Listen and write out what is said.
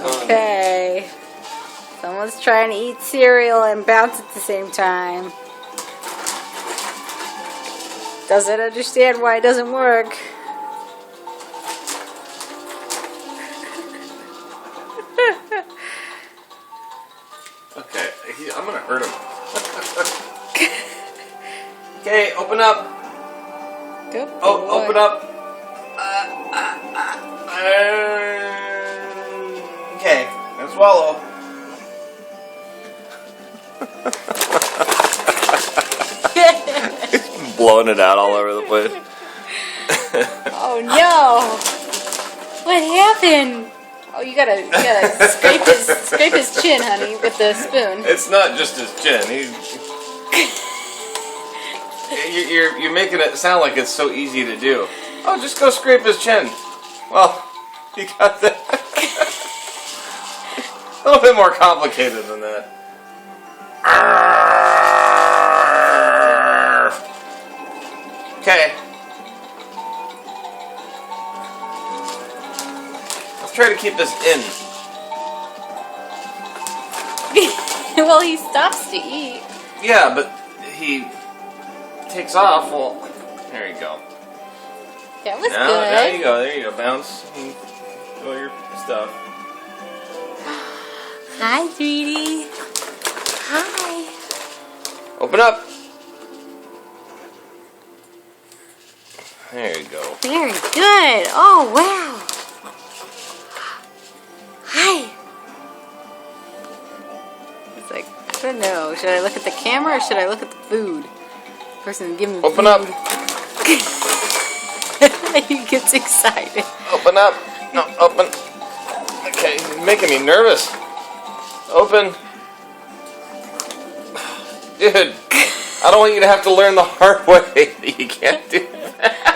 Okay. Someone's trying to eat cereal and bounce at the same time. Doesn't understand why it doesn't work. Okay, I'm gonna hurt him. Okay, open up. Good boy. Oh, open up. Okay, and swallow. Blowing it out all over the place. Oh no! What happened? Oh, you gotta scrape his chin, honey, with the spoon. It's not just his chin. You're making it sound like it's so easy to do. Oh, just go scrape his chin. Well, you got that. A little bit more complicated than that. Okay. Let's try to keep this in. Well, he stops to eat. Yeah, but he takes off. Well, there you go. That was Now, good. there you go. There you go. Bounce. Enjoy your stuff. Hi, sweetie. Hi. Open up. There you go. Very good. Oh, wow. Hi. It's like, I don't know. Should I look at the camera or should I look at the food? Person giving me Open food. up. He gets excited. Open up. No, open. Okay, you're making me nervous. Open. Dude, I don't want you to have to learn the hard way. You can't do that.